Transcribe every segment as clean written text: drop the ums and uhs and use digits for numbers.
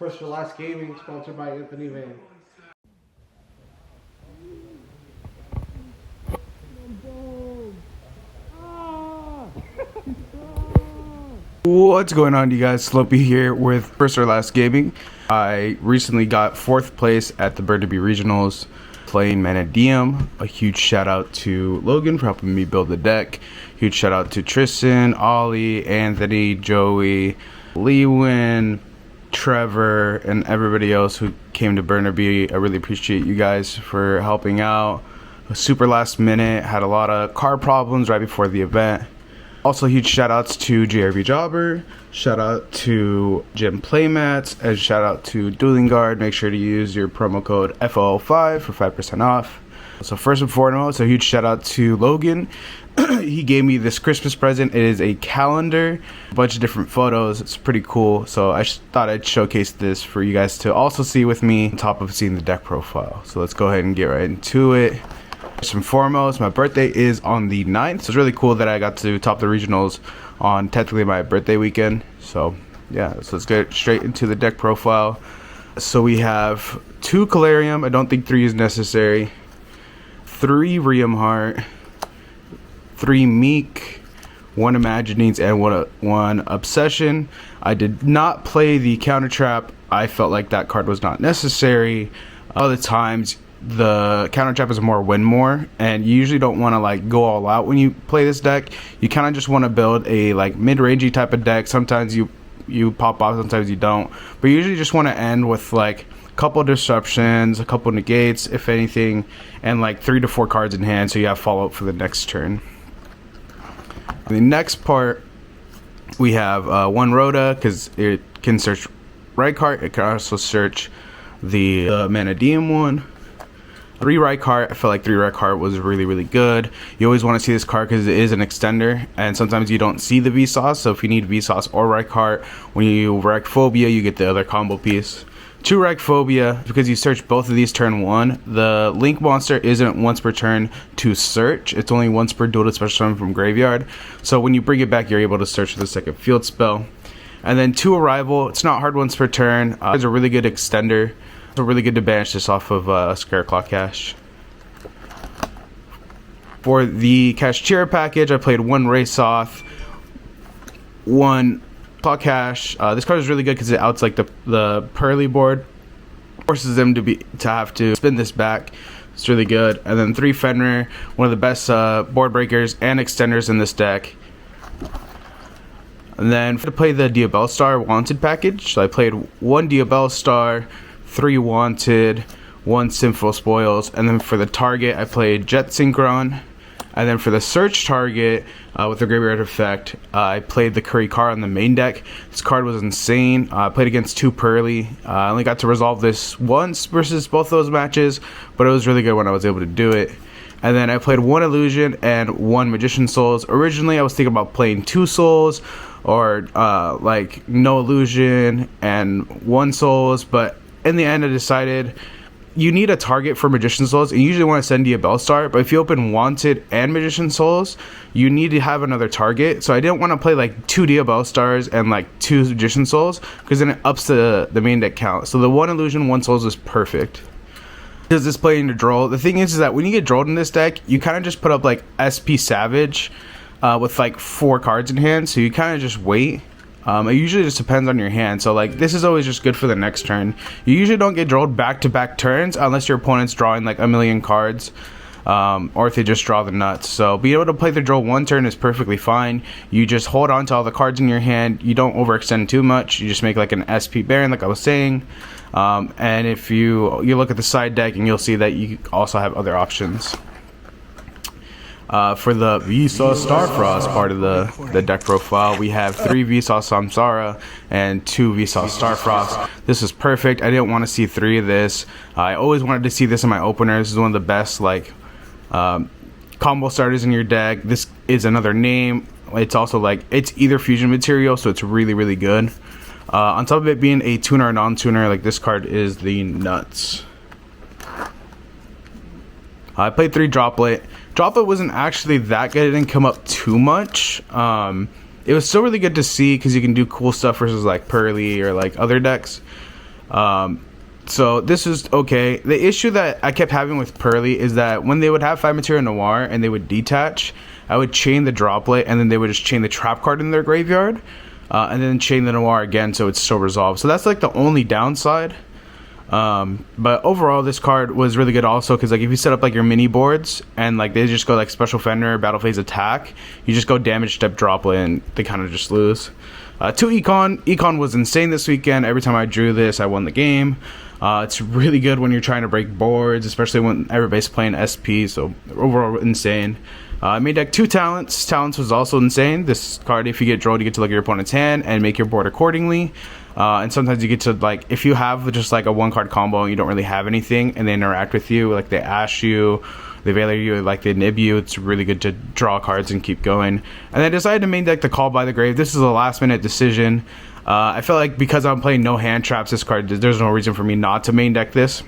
First or Last Gaming, sponsored by Anthony Van. What's going on, you guys? Slopey here with First or Last Gaming. I recently got 4th place at the Burnaby Regionals playing Mannadium. A huge shout out to Logan for helping me build the deck. Huge shout out to Tristan, Ollie, Anthony, Joey, Lewin, Trevor, and everybody else who came to Burnaby. I really appreciate you guys for helping out. Super last minute, had a lot of car problems right before the event. Also, huge shout outs to JRB Jobber, shout out to Gym Playmats, and shout out to Dueling Guard. Make sure to use your promo code FO5 for 5% off. So first and foremost, a huge shout out to Logan. He gave me this Christmas present. It is a calendar, a bunch of different photos. It's pretty cool. So I thought I'd showcase this for you guys to also see with me on top of seeing the deck profile. So let's go ahead and get right into it. First and foremost, my birthday is on the 9th, so it's really cool that I got to top the regionals on technically my birthday weekend. So yeah, so let's get straight into the deck profile. So we have 2 Calarium, I don't think 3 is necessary, 3 Riamheart, 3 Meek, 1 Imaginings, and 1 Obsession. I did not play the Counter Trap. I felt like that card was not necessary. Other times the Counter Trap is more win more, and you usually don't want to like go all out when you play this deck. You kind of just want to build a like mid-rangey type of deck. Sometimes you pop off, sometimes you don't, but you usually just want to end with like a couple disruptions, a couple negates if anything, and like 3 to 4 cards in hand so you have follow-up for the next turn. The next part, we have 1 Rhoda, because it can search Rykart. It can also search the Mannadium one. 3 Rykart. I felt like 3 Rykart was really good. You always want to see this card because it is an extender, and sometimes you don't see the Vsauce. So if you need Vsauce or Rykart, when you Rykphobia, you get the other combo piece. 2 Rykphobia, because you search both of these turn 1. The Link monster isn't once per turn to search. It's only once per duel to special summon from graveyard. So when you bring it back, you're able to search for the second field spell. And then 2 Arrival. It's not hard once per turn. It's a really good extender. It's really good to banish this off of Scareclaw Cache. For the Cashier package, I played 1 Raysoth, 1 Claw Cache. This card is really good because it outs like the Pearly board, forces them to have to spin this back. It's really good. And then 3 Fenrir, one of the best board breakers and extenders in this deck. And then to play the Diabellstar Wanted package, so I played 1 Diabellstar, 3 Wanted, 1 Sinful Spoils, and then for the target I played Jet Synchron. And then for the search target with the graveyard effect, I played the Curry card on the main deck. This card was insane. I played against 2 Pearly. I only got to resolve this once versus both those matches, but it was really good when I was able to do it. And then I played 1 Illusion and 1 Magician Souls. Originally I was thinking about playing 2 Souls or like no Illusion and 1 Souls, but in the end I decided you need a target for Magician Souls, and you usually want to send Diabellstar, but if you open Wanted and Magician Souls, you need to have another target. So I didn't want to play like 2 Diabellstars and like 2 Magician Souls, because then it ups the main deck count. So the 1 Illusion, 1 Souls is perfect. Does this play into Droll? The thing is that when you get Drolled in this deck, you kind of just put up like SP Savage with like 4 cards in hand, so you kind of just wait. It usually just depends on your hand, so like this is always just good for the next turn. You usually don't get drolled back-to-back turns unless your opponent's drawing like a million cards, or if they just draw the nuts. So being able to play the draw 1 turn is perfectly fine. You just hold on to all the cards in your hand. You don't overextend too much. You just make like an SP Baron, like I was saying. And if you look at the side deck, and you'll see that you also have other options. For the Vsauce Starfrost part of the deck profile, we have 3 Vsauce Samsara and 2 Vsauce Starfrost. This is perfect. I didn't want to see 3 of this. I always wanted to see this in my opener. This is one of the best like combo starters in your deck. This is another name. It's also like it's either fusion material, so it's really good. On top of it being a tuner or non-tuner, like this card is the nuts. I played 3 Droplet. Droplet wasn't actually that good. It didn't come up too much. It was still really good to see because you can do cool stuff versus like Pearly or like other decks. So this is okay. The issue that I kept having with Pearly is that when they would have 5 Materia Noir and they would detach, I would chain the droplet and then they would just chain the trap card in their graveyard, and then chain the Noir again so it's still resolved. So that's like the only downside. But overall this card was really good also because like if you set up like your mini boards and like they just go like Special Fender, Battle Phase Attack, you just go damage step droplet and they kind of just lose. 2 Econ was insane this weekend. Every time I drew this I won the game. It's really good when you're trying to break boards, especially when everybody's playing SP, so overall insane. I made deck 2 Talents. Talents was also insane. This card, if you get drawn, you get to look at your opponent's hand and make your board accordingly. And sometimes you get to, like, if you have just like a 1-card combo and you don't really have anything and they interact with you, like they ash you, they valor you, like they nib you, it's really good to draw cards and keep going. And I decided to main deck the Call by the Grave. This is a last minute decision. I feel like because I'm playing no hand traps, this card, there's no reason for me not to main deck this.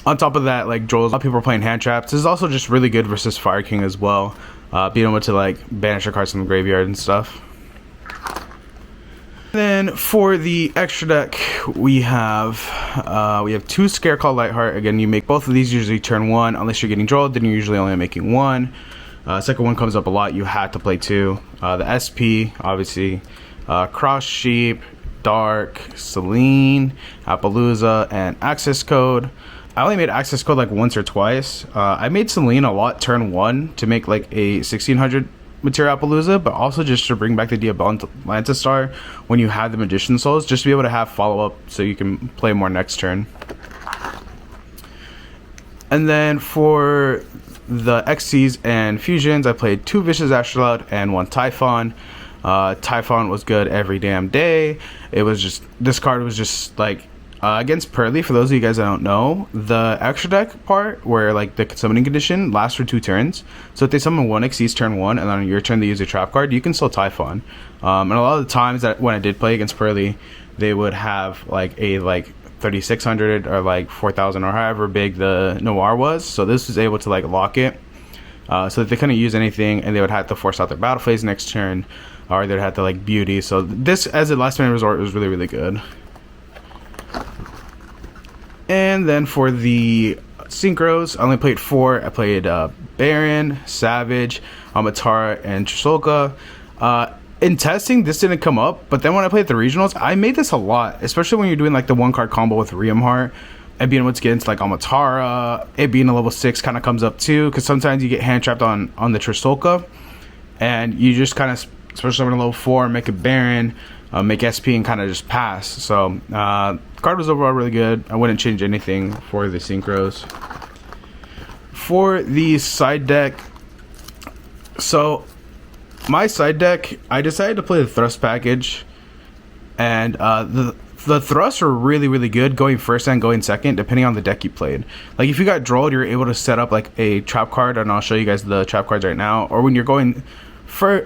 On top of that, like Joel's, a lot of people are playing hand traps. This is also just really good versus Fire King as well. Being able to like banish your cards from the graveyard and stuff. Then for the extra deck, we have 2 Scareclaw Lightheart. Again, you make both of these usually turn 1, unless you're getting drawn, then you're usually only making 1. Second one comes up a lot, you had to play 2. The SP, obviously, Cross Sheep, Dark, Celine, Appaloosa, and Access Code. I only made Access Code like once or twice. I made Celine a lot turn 1 to make like a 1600 Materia Appaloosa, but also just to bring back the Diablanta Star when you have the Magician Souls, just to be able to have follow-up so you can play more next turn. And then for the XCs and Fusions, I played 2 Vicious Astrolabe and 1 Typhon. Typhon was good every damn day. It was just, this card was just like, against Pearly, for those of you guys that don't know, the extra deck part where like the summoning condition lasts for 2 turns. So if they summon 1 Xyz turn 1 and then on your turn they use a trap card, you can still Typhon. And a lot of the times that when I did play against Pearly, they would have like a 3600 or like 4000 or however big the Noir was. So this was able to like lock it, so that they couldn't use anything and they would have to force out their battle phase next turn, or they'd have to like beauty. So this as a last minute resort was really, really good. And then for the synchros, I only played 4. I played Baron, Savage, Amatara, and Trisolka. In testing, this didn't come up, but then when I played the regionals, I made this a lot, especially when you're doing like the 1-card combo with Riamheart and being able to get into like Amatara. It being a level 6 kind of comes up too, because sometimes you get hand trapped on the Trisolka, and you just kind of, especially on a level 4, make a Baron, make SP and kind of just pass. So card was overall really good. I wouldn't change anything for the synchros. For the side deck, so my side deck, I decided to play the thrust package, and the thrusts were really, really good going first and going second depending on the deck you played. Like if you got Drolled, you're able to set up like a trap card, and I'll show you guys the trap cards right now. Or when you're going when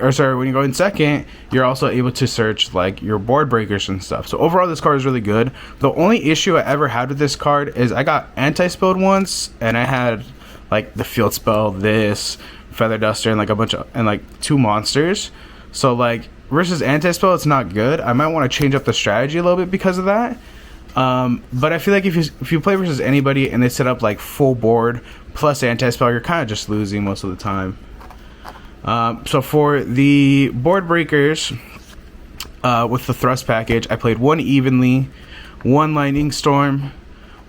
you're going second, you're also able to search like your board breakers and stuff. So overall this card is really good. The only issue I ever had with this card is I got anti-spelled once, and I had like the field spell, this Feather Duster, and like a bunch of, and like 2 monsters. So like versus anti-spell, it's not good. I might want to change up the strategy a little bit because of that. But I feel like if you play versus anybody and they set up like full board plus anti-spell, you're kind of just losing most of the time. So for the board breakers, with the thrust package, I played 1 Evenly, 1 Lightning Storm,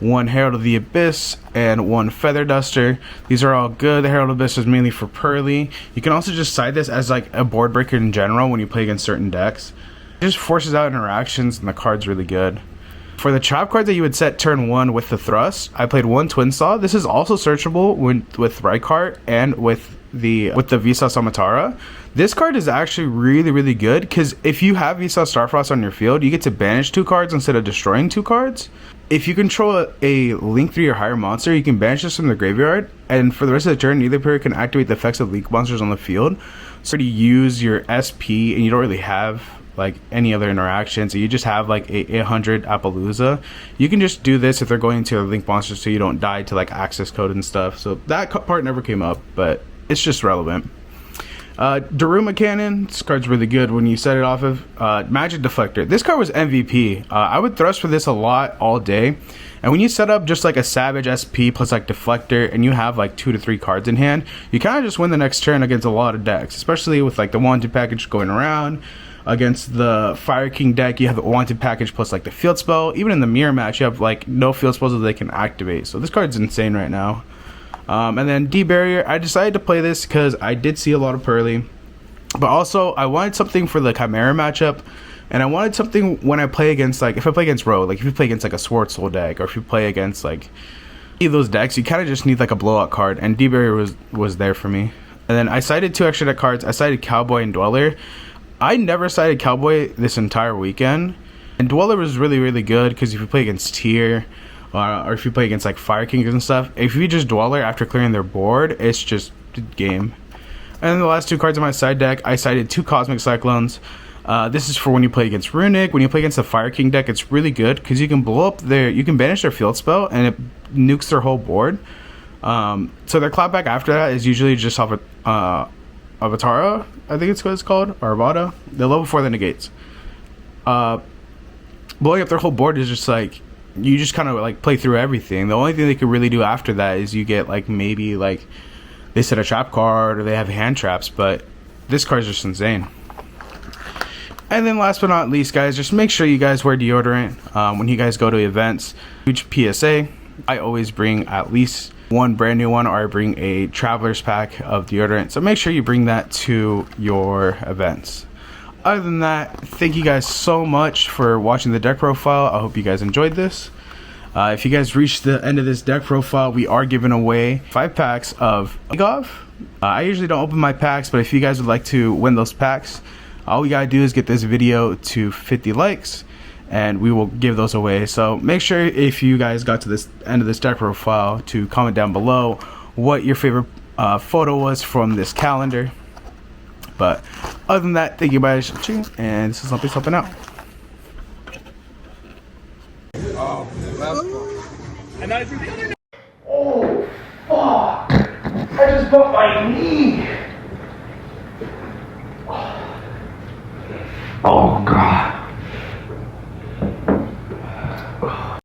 1 Herald of the Abyss, and 1 Feather Duster. These are all good. The Herald of the Abyss is mainly for Pearly. You can also just side this as like a board breaker in general when you play against certain decks. It just forces out interactions, and the card's really good. For the trap cards that you would set turn 1 with the thrust, I played 1 Twin Saw. This is also searchable with Rykart and with the Vsauce Amatara. This card is actually really, really good because if you have Vsauce Starfrost on your field, you get to banish 2 cards instead of destroying 2 cards. If you control a Link 3 or higher monster, you can banish this from the graveyard, and for the rest of the turn, neither player can activate the effects of Link monsters on the field. So you use your SP and you don't really have like any other interaction, so you just have like a 100 Appaloosa. You can just do this if they're going to a Link monster so you don't die to like access code and stuff. So that part never came up, but it's just relevant. Daruma Cannon, this card's really good when you set it off of. Magic Deflector, this card was MVP. I would thrust for this a lot all day. And when you set up just like a Savage SP plus like Deflector and you have like 2 to 3 cards in hand, you kind of just win the next turn against a lot of decks, especially with like the Wanted package going around. Against the Fire King deck, you have the Wanted package plus like the Field Spell. Even in the Mirror match, you have like no Field Spells that they can activate. So this card's insane right now. And then D-Barrier, I decided to play this because I did see a lot of Pearly. But also, I wanted something for the Chimera matchup. And I wanted something when I play against, like, if I play against Rogue, like if you play against like a Sword Soul deck, or if you play against like any of those decks, you kind of just need like a blowout card. And D-Barrier was there for me. And then I cited 2 extra deck cards. I cited Cowboy and Dweller. I never cited Cowboy this entire weekend, and Dweller was really, really good because if you play against Tier, or if you play against like Fire Kings and stuff, if you just Dweller after clearing their board, it's just game. And then the last 2 cards on my side deck, I cited 2 Cosmic Cyclones. This is for when you play against Runic. When you play against the Fire King deck, it's really good because you can blow up you can banish their Field Spell and it nukes their whole board. So their clapback after that is usually just off Avatara, I think it's what it's called, or Avada. The level 4 the negates. Blowing up their whole board is just like, you just kind of like play through everything. The only thing they could really do after that is you get like maybe like they set a trap card or they have hand traps, but this card is just insane. And then last but not least, guys, just make sure you guys wear deodorant when you guys go to events. Huge PSA, I always bring at least 1 brand new one, or I bring a traveler's pack of deodorant, so make sure you bring that to your events. Other than that, thank you guys so much for watching the deck profile. I hope you guys enjoyed this. If you guys reach the end of this deck profile, we are giving away 5 packs of Golf. I usually don't open my packs, but if you guys would like to win those packs, all we gotta do is get this video to 50 likes and we will give those away. So make sure, if you guys got to this end of this deck profile, to comment down below what your favorite photo was from this calendar. But other than that, thank you guys for watching, and this is Lumpy helping out. Oh, fuck! I just bumped my knee!